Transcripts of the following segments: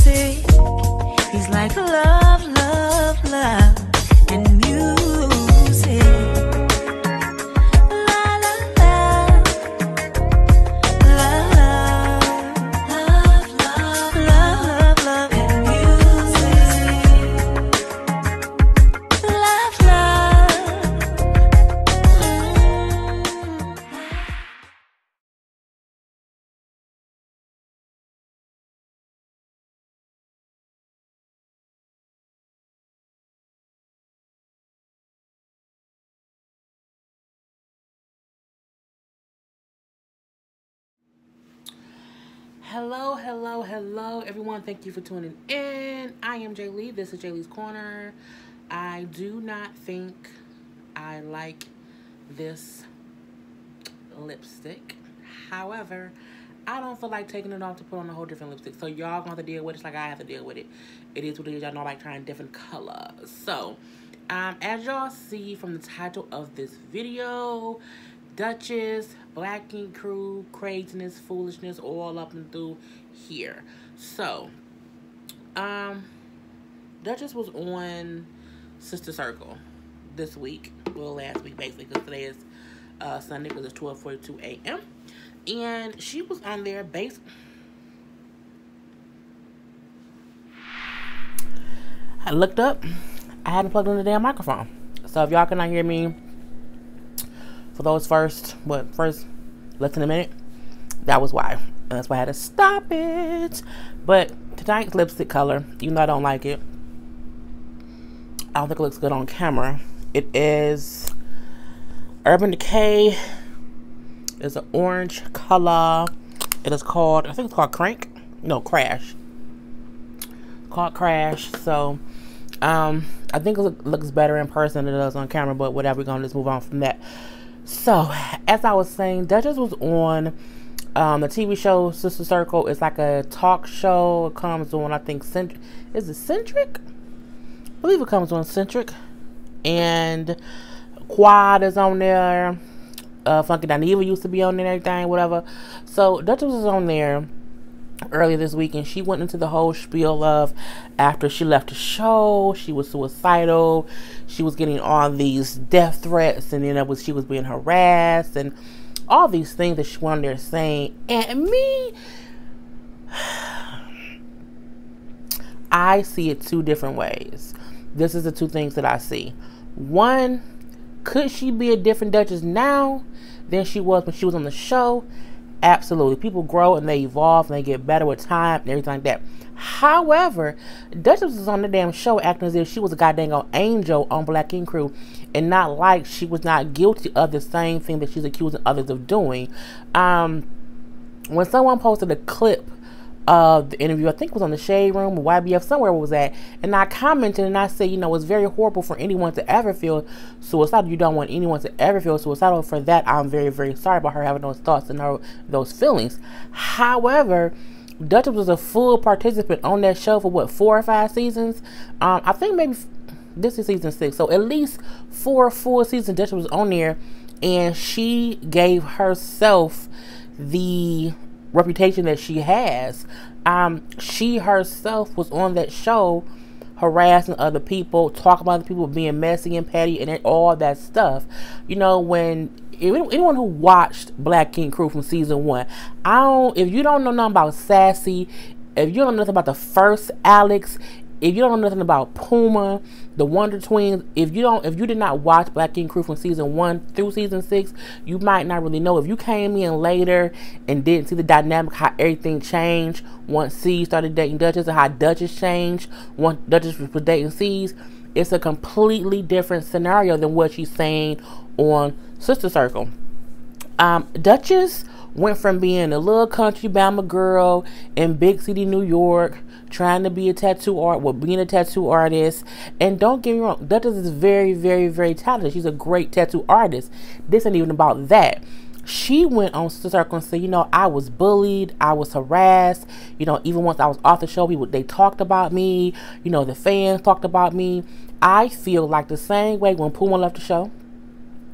music. He's like love, love, love, and music. La la la, love, love, love, love, love, and music. Love, love. Hello, everyone. Thank you for tuning in. I am Jay Lee. This is Jay Lee's Corner. I do not think I like this lipstick. However, I don't feel like taking it off to put on a whole different lipstick. So y'all gonna have to deal with it just like I have to deal with it. It is what it is. Y'all know I like trying different colors. So, as y'all see from the title of this video, Dutchess, Black Ink Crew, craziness, foolishness, all up and through here. So, Dutchess was on Sister Circle this week. Well, last week, basically, because today is Sunday, because it's 12:42 a.m. And she was on there I looked up. I hadn't plugged in the damn microphone. So if y'all cannot hear me for those first less than a minute, that was why. And that's why I had to stop it. But tonight's lipstick color, even though I don't like it, I don't think it looks good on camera. It is Urban Decay. It's an orange color. It is called, I think it's called Crash. It's called Crash. So I think it looks better in person than it does on camera, but whatever, we're gonna just move on from that. So, as I was saying, Dutchess was on the TV show Sister Circle. It's like a talk show. It comes on, I think, is it Centric? I believe it comes on Centric. And Quad is on there. Funky Dineva used to be on there and everything, whatever. So, Dutchess was on there earlier this week, and she went into the whole spiel of after she left the show, she was suicidal, she was getting all these death threats, and then she was being harassed, and all these things that she went on there saying. And me, I see it two different ways. This is the two things that I see. One, could she be a different Dutchess now than she was when she was on the show? Absolutely. People grow and they evolve and they get better with time and everything like that. However, Dutchess was on the damn show acting as if she was a goddamn angel on Black Ink Crew, and not like she was not guilty of the same thing that she's accusing others of doing. When someone posted a clip of the interview, I think it was on the Shade Room or YBF, somewhere it was at, and I commented and I said, you know, it's very horrible for anyone to ever feel suicidal. You don't want anyone to ever feel suicidal. For that, I'm very, very sorry about her having those thoughts and those feelings. However, Dutchess was a full participant on that show for what, 4 or 5 seasons? I think maybe this is season 6, so at least 4 full seasons Dutchess was on there, and she gave herself the reputation that she has. She herself was on that show harassing other people, talking about other people being messy and petty and all that stuff. You know, when anyone who watched Black Ink Crew from season 1, if you don't know nothing about Sassy, if you don't know nothing about the first Alex, if you don't know nothing about Puma, the Wonder Twins, if you did not watch Black Ink Crew from season 1 through season 6, you might not really know. If you came in later and didn't see the dynamic, how everything changed once C started dating Dutchess, and how Dutchess changed once Dutchess was dating C's, it's a completely different scenario than what she's saying on Sister Circle. Dutchess went from being a little country Bama girl in big city New York, trying to be a being a tattoo artist. And don't get me wrong, Dutchess is very, very, very talented. She's a great tattoo artist. This ain't even about that. She went on Sister Circle and said, you know, I was bullied, I was harassed, you know, even once I was off the show, they talked about me, you know, the fans talked about me. I feel like the same way when Puma left the show,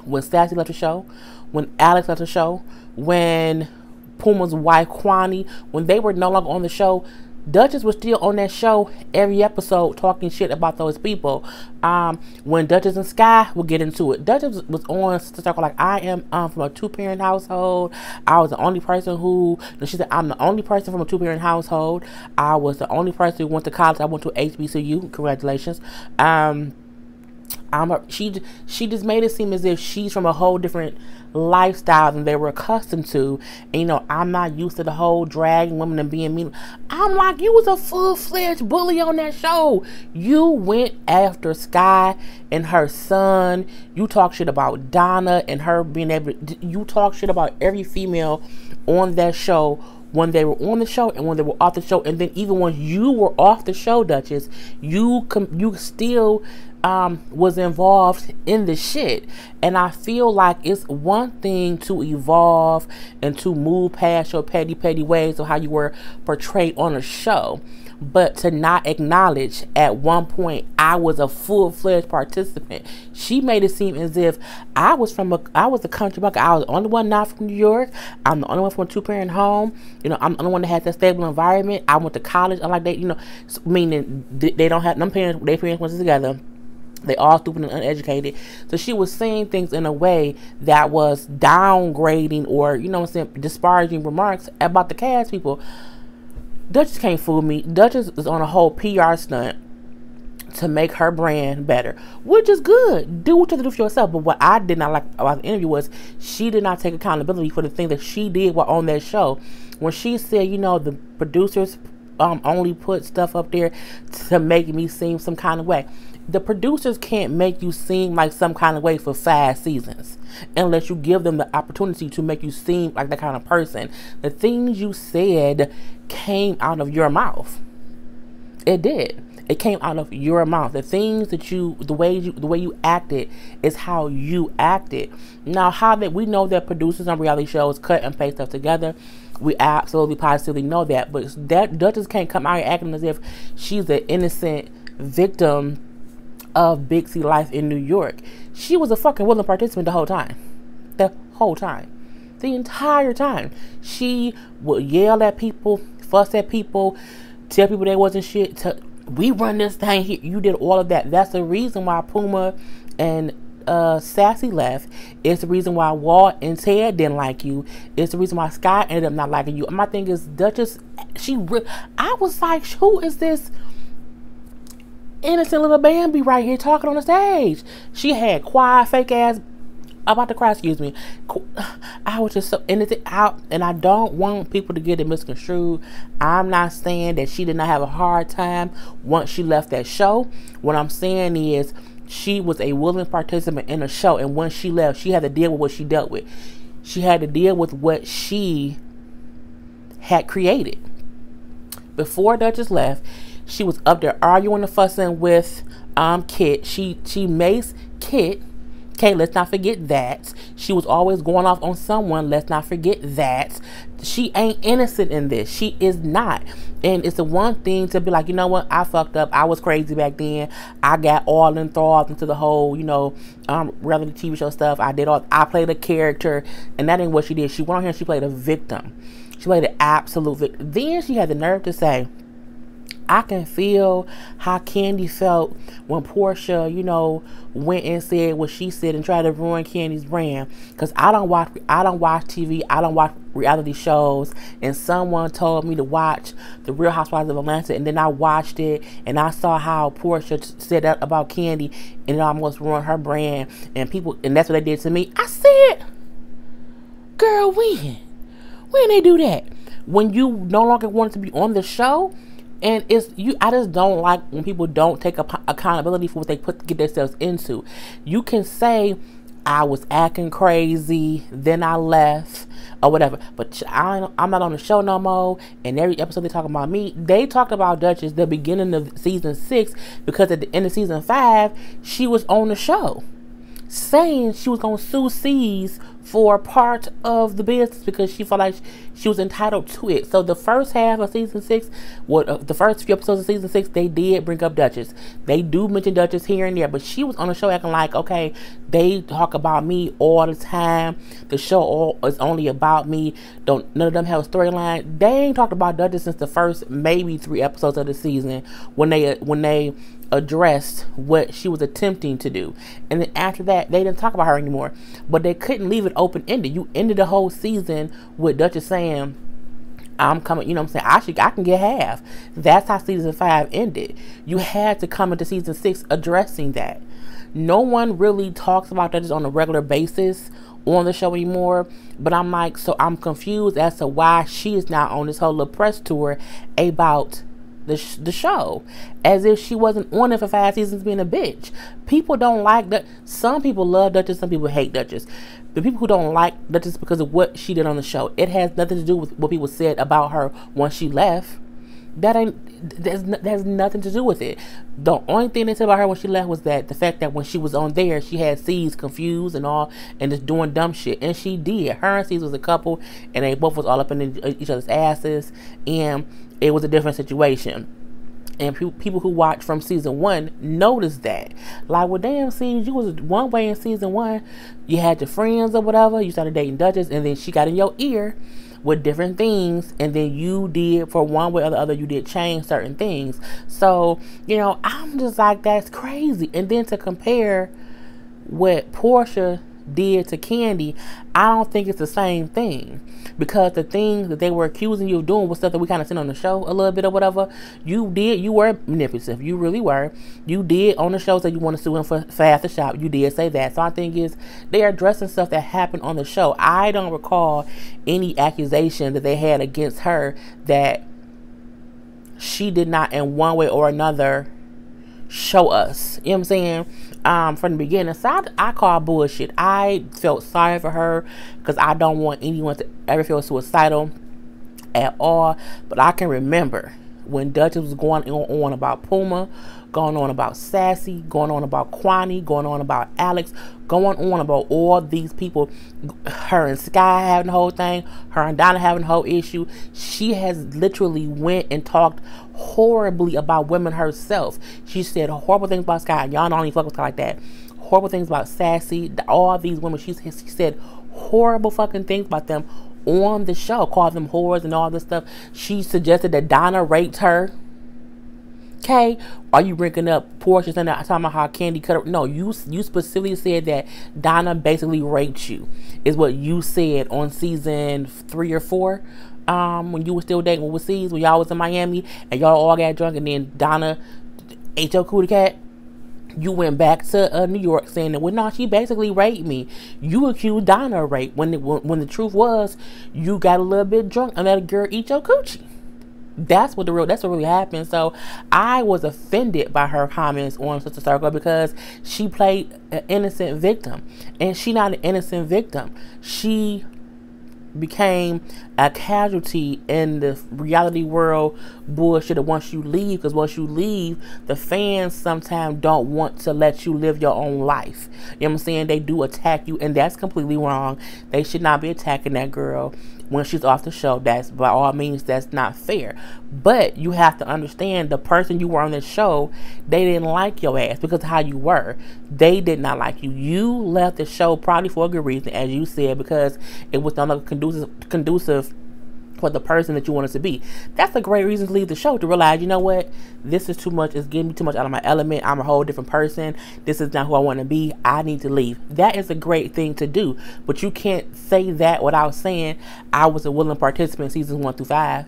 when Sassy left the show, when Alex left the show, when Puma's wife Kwani, when they were no longer on the show, Duchess was still on that show every episode talking shit about those people. When Duchess and Sky will get into it, Duchess was on to talk like, I am from a 2-parent household. I was the only person who, she said, I'm the only person from a 2-parent household. I was the only person who went to college. I went to HBCU. Congratulations. She just made it seem as if she's from a whole different lifestyle than they were accustomed to. And, I'm not used to the whole dragging women and being mean. I'm like, you was a full-fledged bully on that show. You went after Sky and her son. You talk shit about Donna and her being able to, you talk shit about every female on that show when they were on the show and when they were off the show. And then even when you were off the show, Duchess, you still was involved in the shit. And I feel like it's one thing to evolve and to move past your petty ways of how you were portrayed on a show, but to not acknowledge at one point I was a full-fledged participant. She made it seem as if I was a country buck. I was the only one not from New York. I'm the only one from a 2-parent home. I'm the only one that had that stable environment. I went to college. Unlike they, meaning they don't have, their parents went together. They all stupid and uneducated. So she was saying things in a way that was downgrading or, disparaging remarks about the cast people. Duchess can't fool me. Duchess is on a whole PR stunt to make her brand better, which is good. Do what you have to do for yourself. But what I did not like about the interview was she did not take accountability for the thing that she did while on that show. When she said, the producers only put stuff up there to make me seem some kind of way. The producers can't make you seem like some kind of way for 5 seasons unless you give them the opportunity to make you seem like that kind of person. The things you said came out of your mouth. It did. It came out of your mouth. The things that the way you acted is how you acted. Now, we know that producers on reality shows cut and paste stuff together. We absolutely positively know that. But that Duchess can't come out here acting as if she's an innocent victim of Big C life in New York. She was a fucking willing participant the whole time. The whole time. The entire time. She would yell at people, fuss at people, tell people they wasn't shit. We run this thing here. You did all of that. That's the reason why Puma and Sassy left. It's the reason why Walt and Ted didn't like you. It's the reason why Sky ended up not liking you. My thing is, Duchess, I was like, who is this innocent little Bambi right here talking on the stage? She had quiet, fake ass, about to cry, excuse me. I was just so innocent out, and I don't want people to get it misconstrued. I'm not saying that she did not have a hard time once she left that show. What I'm saying is she was a willing participant in the show, and when she left, she had to deal with what she dealt with. She had to deal with what she had created. Before Duchess left, she was up there arguing and fussing with Kit. She maced Kit. Okay, let's not forget that. She was always going off on someone. Let's not forget that. She ain't innocent in this. She is not. And it's the one thing to be like, you know what? I fucked up. I was crazy back then. I got all enthralled into the whole, reality TV show stuff. I played a character, and that ain't what she did. She went on here and she played a victim. She played an absolute victim. Then she had the nerve to say, I can feel how Candy felt when Portia, went and said what she said and tried to ruin Candy's brand. Because I don't watch TV, I don't watch reality shows, and someone told me to watch The Real Housewives of Atlanta, and then I watched it, and I saw how Portia said that about Candy, and it almost ruined her brand, and that's what they did to me. I said, girl, when they do that? When you no longer want to be on the show? And I just don't like when people don't take accountability for what they get themselves into. You can say, I was acting crazy, then I left, or whatever. But I'm not on the show no more. And every episode they talk about me. They talked about Duchess the beginning of season 6 because at the end of season 5, she was on the show saying she was going to sue C's for part of the business because she felt like she was entitled to it. So the first half of season 6, the first few episodes of season 6, they did bring up Duchess. They do mention Duchess here and there, but she was on the show acting like, okay, they talk about me all the time. The show is only about me. None of them have a storyline. They ain't talked about Duchess since the first maybe 3 episodes of the season when they addressed what she was attempting to do. And then after that, they didn't talk about her anymore. But they couldn't leave it open-ended. You ended the whole season with Duchess saying, I'm coming, you know what I'm saying, I can get half. That's how season 5 ended. You had to come into season 6 addressing that. No one really talks about Duchess on a regular basis on the show anymore. But I'm like, so I'm confused as to why she is now on this whole little press tour about the show, as if she wasn't on it for 5 seasons being a bitch. People don't like that. Some people love Duchess, some people hate Duchess. The people who don't like Duchess because of what she did on the show, it has nothing to do with what people said about her once she left. There's nothing to do with it. The only thing they said about her when she left was that the fact that when she was on there, she had C's confused and all, and just doing dumb shit. And she did. Her and C's was a couple, and they both was all up in each other's asses, and it was a different situation. And people who watched from season 1 noticed that. Like, well, damn, C's, you was one way in season 1. You had your friends or whatever. You started dating Duchess, and then she got in your ear with different things, and then you did, for one way or the other, you did change certain things. So, you know, I'm just like, that's crazy. And then to compare what Portia did to Candy, I don't think it's the same thing, because the things that they were accusing you of doing was stuff that we kind of seen on the show a little bit or whatever. You were manipulative. You really were. You did on the show say you want to sue him for half the shop. You did say that. So I think they're addressing stuff that happened on the show. I don't recall any accusation that they had against her that she did not in one way or another show us. You know what I'm saying? From the beginning. So I call bullshit. I felt sorry for her because I don't want anyone to ever feel suicidal at all. But I can remember when Dutchess was going on about Puma, going on about Sassy, going on about Kwani, going on about Alex, going on about all these people. Her and Sky having the whole thing, her and Donna having the whole issue. She has literally went and talked horribly about women herself. She said horrible things about Sky. Y'all don't even fuck with Sky like that. Horrible things about Sassy. All these women, she said horrible fucking things about them on the show. Called them whores and all this stuff. She suggested that Donna raped her. Okay, are you bringing up Portia and talking about how Candy cut her? No, you specifically said that Donna basically raped you, is what you said on season 3 or 4. When you were still dating with C's, when y'all was in Miami and y'all all got drunk, and then Donna ate your cootie cat. You went back to New York saying that, well, no, she basically raped me. You accused Donna of rape when the truth was you got a little bit drunk and let a girl eat your coochie. That's what really happened. So I was offended by her comments on Sister Circle because she played an innocent victim, and she not an innocent victim. She became a casualty in the reality world bullshit of once you leave, because once you leave, the fans sometimes don't want to let you live your own life. You know what I'm saying? They do attack you, and that's completely wrong. They should not be attacking that girl when she's off the show. That's, by all means, that's not fair. But you have to understand, the person you were on this show, they didn't like your ass because of how you were. They did not like you. You left the show probably for a good reason, as you said, because it was no longer conducive for the person that you wanted to be. That's a great reason to leave the show, to realize, you know what, this is too much. It's getting me too much out of my element. I'm a whole different person. This is not who I want to be. I need to leave. That is a great thing to do, but you can't say that without saying, I was a willing participant in seasons 1 through 5.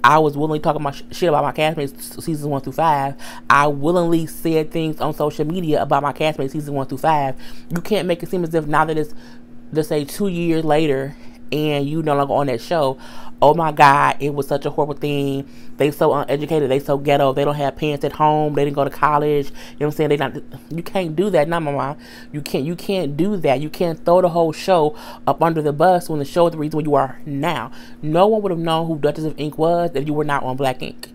I was willingly talking about shit about my castmates seasons 1 through 5. I willingly said things on social media about my castmates seasons 1 through 5. You can't make it seem as if now that it's, let's say, 2 years later, and you no longer on that show, oh my God, it was such a horrible thing. They so uneducated, they so ghetto, they don't have parents at home, they didn't go to college. You know what I'm saying? You can't do that, not mama. You can't do that. You can't throw the whole show up under the bus when the show is the reason where you are now. No one would have known who Duchess of Ink was if you were not on Black Ink.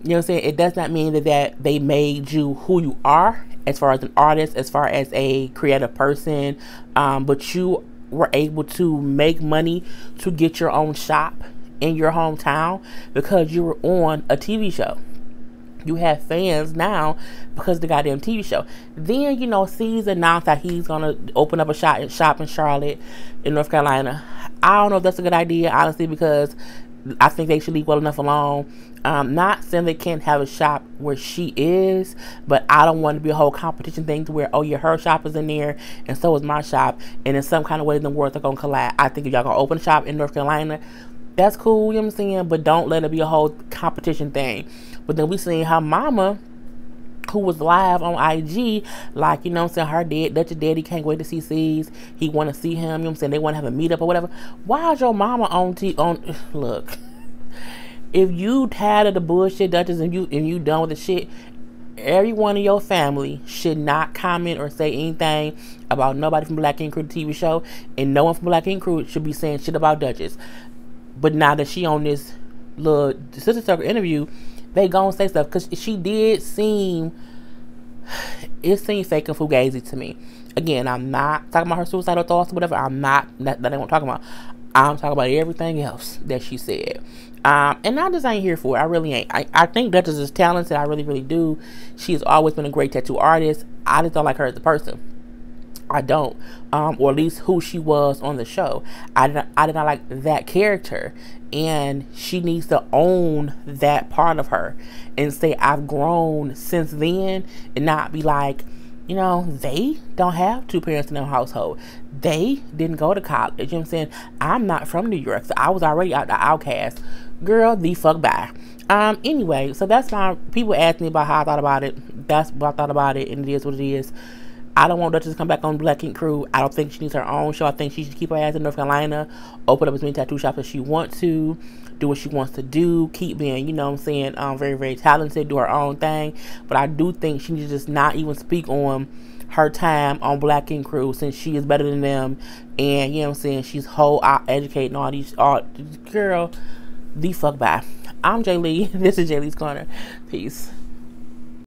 You know what I'm saying? It does not mean that they made you who you are as far as an artist, as far as a creative person, but you were able to make money to get your own shop in your hometown because you were on a TV show. You have fans now because of the goddamn TV show. Then, you know, C's announced that he's going to open up a shop in Charlotte, in North Carolina. I don't know if that's a good idea, honestly, because I think they should leave well enough alone. Not saying they can't have a shop where she is, but I don't want to be a whole competition thing to where, oh yeah, her shop is in there and so is my shop, and in some kind of way the worlds are going to collide. I think if y'all going to open a shop in North Carolina, that's cool, you know what I'm saying, but don't let it be a whole competition thing. But then we seen her mama, who was live on IG, like, you know what I'm saying, Dutchess daddy can't wait to see C's. He want to see him, you know what I'm saying, they want to have a meetup or whatever. Why is your mama on look, if you tired of the bullshit, Dutchess, and you done with the shit, everyone in your family should not comment or say anything about nobody from Black Ink Crew TV show, and no one from Black Ink Crew should be saying shit about Dutchess. But now that she on this little Sister Circle interview, they gonna say stuff, because she did seem, it seemed fake and fugazi to me. Again, I'm not talking about her suicidal thoughts or whatever. I'm not, that ain't what I'm talking about. I'm talking about everything else that she said. And I just ain't here for it. I really ain't. I think Dutchess is talented. I really, really do. She's always been a great tattoo artist. I just don't like her as a person. I don't. Or at least who she was on the show. I did not like that character. And she needs to own that part of her and say, I've grown since then, and not be like, you know, they don't have two parents in their household. They didn't go to college. You know what I'm saying? I'm not from New York, so I was already out the outcast. Girl, the fuck bye. Anyway, so that's my, people ask me about how I thought about it. That's what I thought about it, and it is what it is. I don't want Dutchess to come back on Black Ink Crew. I don't think she needs her own show. I think she should keep her ass in North Carolina, open up as many tattoo shops as she wants to, do what she wants to do, keep being, you know what I'm saying, very, very talented, do her own thing. But I do think she needs to just not even speak on her time on Black Ink Crew, since she is better than them, and, you know what I'm saying, she's whole out educating all these, girl, the fuck bye. I'm Jay Lee. This is Jay Lee's Corner. Peace.